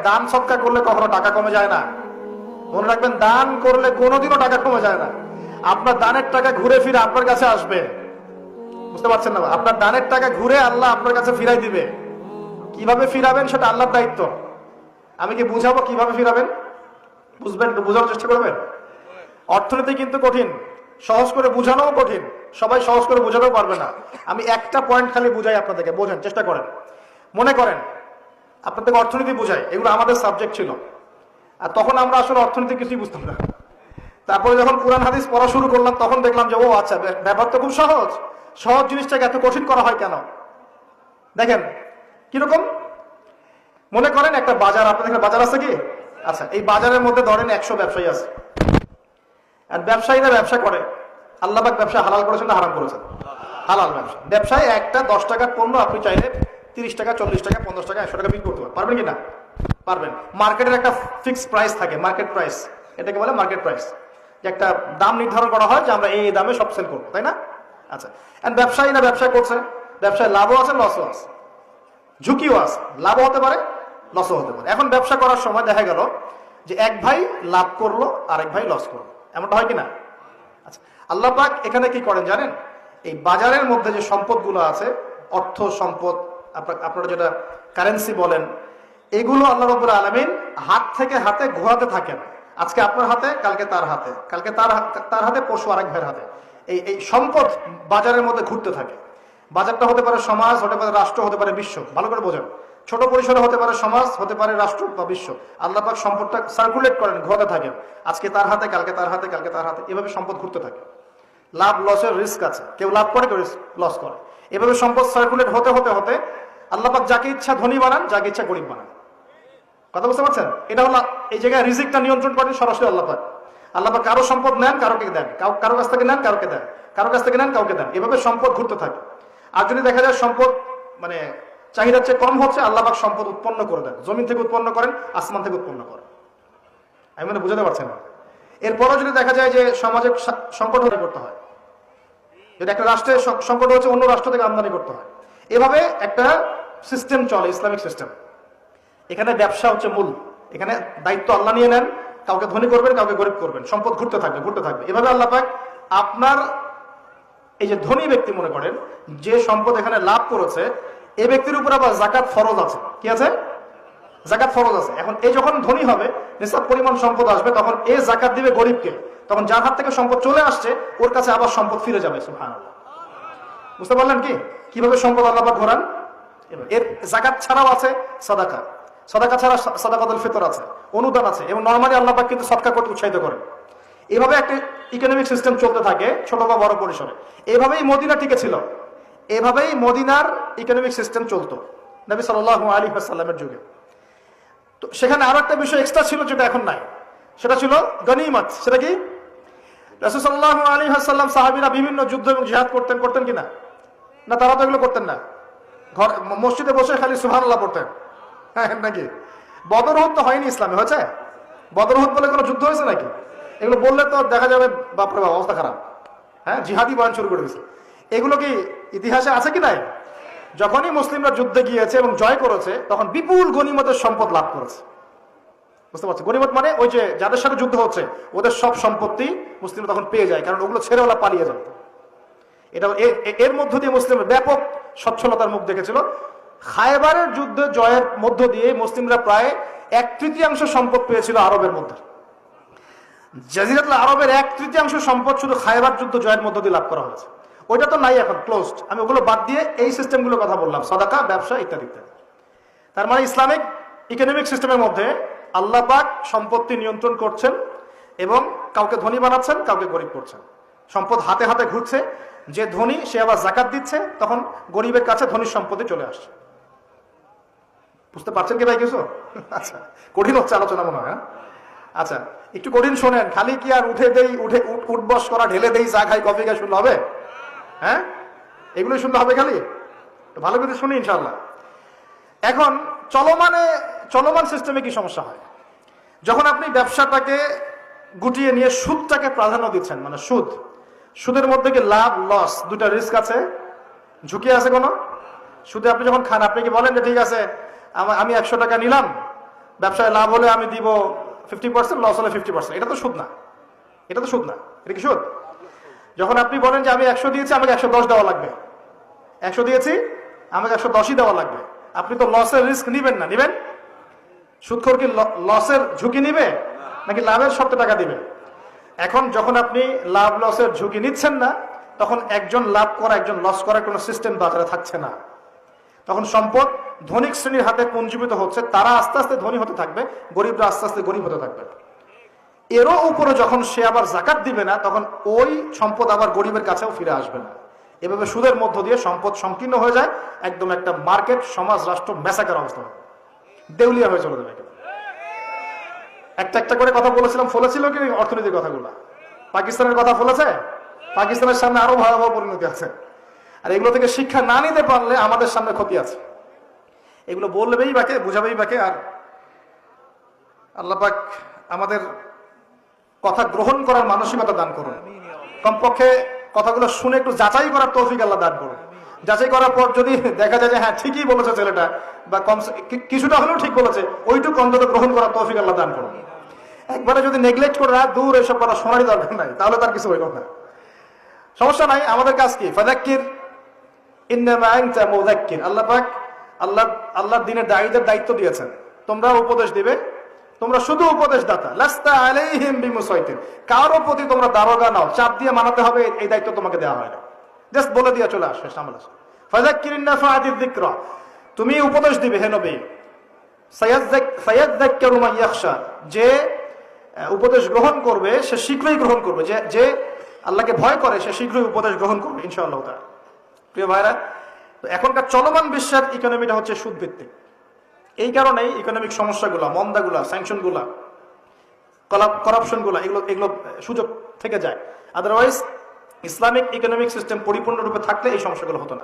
দান সদকা করলে কখনো টাকা কমে যায় না। মনে রাখবেন, দান করলে কোনোদিনও টাকা কমে যায় না। আপনার দানের টাকা ঘুরে ফিরে আপনার কাছে আসবে। বুঝতে পারছেন না? আপনার দানের টাকা ঘুরে আল্লাহ আপনার কাছে ফিরাই দিবে। কিভাবে ফিরাবেন সেটা আল্লাহর দায়িত্ব। আমি কি বুঝাবো কিভাবে ফিরাবেন? বুঝবেন, একটু বোঝানোর চেষ্টা করবেন। অর্থনীতি কিন্তু কঠিন, সহজ করে বুঝানোও কঠিন, সবাই সহজ করে বোঝাতেও পারবে না। আমি একটা পয়েন্ট খালি বুঝাই আপনাদেরকে, বোঝেন, চেষ্টা করেন। মনে করেন আপনাদেরকে অর্থনীতি বুঝাই, এগুলো আমাদের সাবজেক্ট ছিল, আর তখন আমরা আসলে অর্থনীতি কিছুই বুঝতাম না। তারপরে যখন কোরআন হাদিস পড়া শুরু করলাম তখন দেখলাম যে ও আচ্ছা, ব্যাপার তো খুব সহজ। সহজ জিনিসটাকে এত কঠিন করা হয় কেন? দেখেন কিরকম। মনে করেন একটা বাজার, আপনাদের বাজার আছে কি? আচ্ছা, এই বাজারের মধ্যে ধরেন 100 ব্যবসায়ী আছে, আর ব্যবসায়ীরা ব্যবসা করে। আল্লাহ পাক ব্যবসা হালাল করেছেন না হারাম করেছেন? হালাল ব্যবসা। ব্যবসায় একটা 10 টাকার পণ্য আপনি চাইলে 30 টাকা, 40 টাকা, 50 টাকা, 100 টাকা বিক্রি করতে পারবেন কি না? পারবেন। মার্কেটের একটা ফিক্সড প্রাইস থাকে, মার্কেট প্রাইস, এটাকে বলে মার্কেট প্রাইস। যে একটা দাম নির্ধারণ করা হয় যে আমরা এই দামে সব সেল করবো, তাই না? আচ্ছা, এন্ড ব্যবসায়ীরা ব্যবসা করছে, ব্যবসায় লাভও আছে, লসও আছে, ঝুঁকিও আছে। লাভও হতে পারে, লসও হতে পারে। এখন ব্যবসা করার সময় দেখা গেল যে এক ভাই লাভ করলো, আরেক ভাই লস করলো, এমনটা হয় কিনা? আচ্ছা, আল্লাহ পাক এখানে কি করেন জানেন? এই বাজারের মধ্যে যে সম্পদগুলো আছে, অর্থ সম্পদ, আপনারা যেটা কারেন্সি বলেন, এগুলো আল্লাহ রাব্বুল আলামিন হাত থেকে হাতে ঘোরাতে থাকেন। আজকে আপনার হাতে, কালকে তার হাতে, কালকে তার হাতে, পরশু আরেক ভাইয়ের হাতে। এই সম্পদ বাজারের মধ্যে ঘুরতে থাকে। বাজারটা হতে পারে সমাজ, হতে পারে রাষ্ট্র, হতে পারে বিশ্ব। ভালো করে বোঝেন, ছোট পরিসরে হতে পারে সমাজ, হতে পারে রাষ্ট্র বা বিশ্ব। আল্লাহ পাক সম্পদটা সার্কুলেট করেন, ঘোরাতে থাকেন। আজকে তার হাতে, কালকে তার হাতে, কালকে তার হাতে, এভাবে সম্পদ ঘুরতে থাকে। লাভ লসের রিস্ক আছে, কেউ লাভ করে, কেউ লস করে। এভাবে সম্পদ সার্কুলেট হতে হতে হতে আল্লাহ পাক যাকে ইচ্ছা ধনী বানান, যাকে ইচ্ছা গরিব বানান। কথা বুঝতে পারছেন? এটা হলো এই জায়গায় রিজিকটা নিয়ন্ত্রণ করেন সরাসরি আল্লাহ পাক। আল্লাহ পাক কারো সম্পদ নেন, কারোকে দেন, কারো কাছ থেকে নেন, কারোকে দেন, কারো কাছ থেকে নেন, কাউকে দেন। এভাবে সম্পদ ঘুরতে থাকে। আর যদি দেখা যায় সম্পদ মানে চাহিদার চেয়ে কম হচ্ছে, আল্লাহ পাক সম্পদ উৎপন্ন করে দেন। জমিন থেকে উৎপন্ন করেন, আসমান থেকে উৎপন্ন করেন। আমি মানে বুঝাতে পারছেন না? এরপরও যদি দেখা যায় যে সমাজে সংকট হতে করতে হয়, যদি একটা রাষ্ট্রের সংকট হচ্ছে, অন্য রাষ্ট্র থেকে আমদানি করতে হয়। এভাবে একটা সিস্টেম চলে, ইসলামিক সিস্টেম। এখানে ব্যবসা হচ্ছে মূল। এখানে দায়িত্ব আল্লাহ নিয়ে নেন, কাউকে ধনী করবেন, কাউকে গরিব করবেন। সম্পদ ঘুরতে থাকবে, ঘুরতে থাকবে। এভাবে আল্লাহ পাক আপনার এই যে ধনী ব্যক্তি, মনে করেন যে সম্পদ এখানে লাভ করেছে, এই ব্যক্তির উপর আবার যাকাত ফরজ আছে। কি আছে? যাকাত ফরজ আছে। এখন এই যখন ধনী হবে, নিসাব পরিমাণ সম্পদ আসবে, তখন এই যাকাত দিবে গরিবকে। তখন যার হাত থেকে সম্পদ চলে আসছে, ওর কাছে আবার সম্পদ ফিরে যাবে। সুবহানাল্লাহ। বুঝতে পারলেন কি কিভাবে সম্পদ আল্লাহ পাক ঘোরান? এর যাকাত ছাড়াও আছে সাদাকা। সাদাকা ছাড়া সাদাকাতুল ফিতর আছে, অনুদান আছে, এবং নরমালি আল্লাহ পাক কিন্তু সদকা করতে উৎসাহিত করেন। এইভাবে একটা ইকোনমিক সিস্টেম চলতে থাকে, ছোট বা বড় পরিসরে। এইভাবেই মদিনা টিকে ছিল, এভাবেই মদিনার ইকোনমিক সিস্টেম চলতো নবী সাল্লাল্লাহু আলাইহি ওয়াসাল্লামের যুগে। তো সেখানে আরো একটা বিষয় এক্সট্রা ছিল, যেটা এখন নাই। সেটা ছিল গনিমত। সেটা কি? রাসূল সাল্লাল্লাহু আলাইহি ওয়াসাল্লাম সাহাবীরা বিভিন্ন যুদ্ধ এবং জিহাদ করতেন কিনা? না, তারা তো এগুলো করতেন না। ঘর মসজিদে বসে খালি সুবহানাল্লাহ পড়তেন। হ্যাঁ নাকি? বদর উহুদ তো হয়নি ইসলামে, হয়েছে? বদর উহুদ বলে কোনো যুদ্ধ হয়েছে নাকি? এগুলো বললে তো দেখা যাবে বাপরে বাপ, অবস্থা খারাপ। হ্যাঁ, জিহাদি বয়ান শুরু করে দিয়েছে। এগুলো কি ইতিহাসে আছে কি নাই? যখনই মুসলিমরা যুদ্ধে গিয়েছে এবং জয় করেছে, তখন বিপুল গনিমতের সম্পদ লাভ করেছে। বুঝতে পারছো? গনিমত মানে ওই যে যাদের সাথে যুদ্ধ হচ্ছে, ওদের সব সম্পত্তি মুসলিমরা তখন পেয়ে যায়, কারণ ওগুলো ছেড়ে ওরা পালিয়ে যেত। এটা এর মধ্য দিয়ে মুসলিমরা ব্যাপক সচ্ছলতার মুখ দেখেছিল। খায়বারের যুদ্ধ জয়ের মধ্য দিয়ে মুসলিমরা প্রায় 1/3 সম্পদ পেয়েছিল আরবের মধ্যে। জাজিরাতুল আরবের 1/3 সম্পদ শুধু খায়বার যুদ্ধ জয়ের মধ্য দিয়ে লাভ করা হয়েছে। ওইটা তো নাই, এখন ক্লোজড। আমি ওগুলো বাদ দিয়ে এই সিস্টেমগুলোর কথা বললাম, সাদাকা, ব্যবসা ইত্যাদি ইত্যাদি। তার মানে ইসলামিক ইকোনমিক সিস্টেমের মধ্যে আল্লাহ পাক সম্পত্তি নিয়ন্ত্রণ করছেন এবং কাউকে ধনী বানাচ্ছেন, কাউকে গরিব করছেন। সম্পদ হাতে হাতে ঘুরছে। যে ধনী সে আবার যাকাত দিচ্ছে, তখন গরিবের কাছে ধনীর সম্পত্তি চলে আসছে। বুঝতে পারছেন কি ভাই কিছু? আচ্ছা, কঠিন হচ্ছে আলোচনা মনে হয়। আচ্ছা, একটু কঠিন শোনেন। খালি কি আর উঠবস করা, ঢেলে দেই, চা খাই, কফি খাই শুনলে হবে? হ্যাঁ, এগুলোই শুনলে হবে খালি? ভালো করে শুনি ইনশাল্লাহ। এখন চলমান সিস্টেমে কি সমস্যা হয়? যখন আপনি ব্যবসাটাকে গুটিয়ে নিয়ে সুদটাকে প্রাধান্য দিচ্ছেন, মানে সুদের মধ্যে কি লাভ লস দুটা রিস্ক আছে, ঝুঁকি আছে কোনো? সুদে আপনি যখন খান, আপনি কি বলেন যে ঠিক আছে আমি 100 টাকা নিলাম, ব্যবসায় লাভ হলে আমি দিব 50%, লস হলে 50%। এটা তো সুদ না, এটা তো সুদ না, এটা কি সুদ? যখন আপনি বলেন যে আমি 100 দিয়েছি, আমাকে 110 দেওয়া লাগবে, 100 দিয়েছি আমাকে 110ই দেওয়া লাগবে, আপনি তো লসের রিস্ক নিবেন না। নিবেন? সুদখোর কি লসের ঝুঁকি নিবে নাকি লাভের শর্তে টাকা দিবে? এখন যখন আপনি লাভ লসের ঝুঁকি নিচ্ছেন না, তখন একজন লাভ করা একজন লস করার কোনো সিস্টেম বাজারে থাকছে না। তখন সম্পদ ধনিক শ্রেণীর হাতে পুঞ্জীভূত হচ্ছে, তারা আস্তে আস্তে ধনী হতে থাকবে, গরিবরা আস্তে আস্তে গরিব হতে থাকবে। এরও উপরে যখন সে আবার জাকাত দিবে না, তখন ওই সম্পদ আবার গরিবের কাছেও ফিরে আসবে না। এভাবে সুদের মধ্য দিয়ে সম্পদ সংকীর্ণ হয়ে যায়, একদম একটা মার্কেট, সমাজ, রাষ্ট্র মেসাকার অবস্থা হবে, দেউলিয়া হয়ে চলে যাবে। একটা একটা করে কথা বলেছিলাম, ফলেছিল কি অর্থনীতির কথাগুলো? পাকিস্তানের কথা ফলেছে? পাকিস্তানের সামনে আরো ভয়াবহ পরিণতি আছে। আর এগুলো থেকে শিক্ষা না নিতে পারলে আমাদের সামনে ক্ষতি আছে। এগুলো বলবেই বাকে, বুঝাবেই বাকে। আর আল্লাহ পাক আমাদের কথা গ্রহণ করার মানসিকতা দান করুন। কমপক্ষে কথাগুলো শুনে একটু যাচাই করার তৌফিক আল্লাহ দান করুন। যাচাই করার পর যদি দেখা যায় যে হ্যাঁ ঠিকই বলেছে ছেলেটা, বা কম কিছুটা হলেও ঠিক বলেছে, ওইটুকু অন্তত গ্রহণ করার তৌফিক আল্লাহ দান করুন। একবারে যদি নেগলেক্ট করে দূর এসব কথা শোনারই দরকার নাই, তাহলে তার কিছু হইল না। সমস্যা নাই, আমাদের কাজ কি? ফাযাক্কির ইন্নামা আনতা মুযাক্কির। আল্লাহ পাক আল্লাহর দ্বীনের দায়ীদের দায়িত্ব দিয়েছেন, তোমরা উপদেশ দিবে, তোমরা শুধু উপদেশদাতা। লাস্তা আলাইহিম বিমুসাইতির। কারো প্রতি তোমরা দারোগা নাও, চাপ দিয়ে মানাতে হবে, এই দায়িত্ব তোমাকে দেওয়া হয় না। জাস্ট বলে দিয়ে চলে আসে সামনে। ফাযাক্কির ইন নাফাআতিয যিকরা, তুমি উপদেশ দিবে হে নবী। সায়াযাক্কারু মান ইয়াখশা, যে উপদেশ গ্রহণ করবে সে শীঘ্রই গ্রহণ করবে, যে আল্লাহকে ভয় করে সে শীঘ্রই উপদেশ গ্রহণ করবে ইনশাআল্লাহ তাআলা। প্রিয় ভাইরা, এখনকার চলমান বিশ্বের ইকোনমিটা হচ্ছে সুদ ভিত্তিক। এই কারণেই ইকোনমিক সমস্যাগুলা, মন্দাগুলা, স্যাংশনগুলা, করাপশনগুলা, এগুলো সুযোগ থেকে যায়। আদারওয়াইজ ইসলামিক ইকোনমিক সিস্টেম পরিপূর্ণরূপে থাকলে এই সমস্যাগুলো হতো না।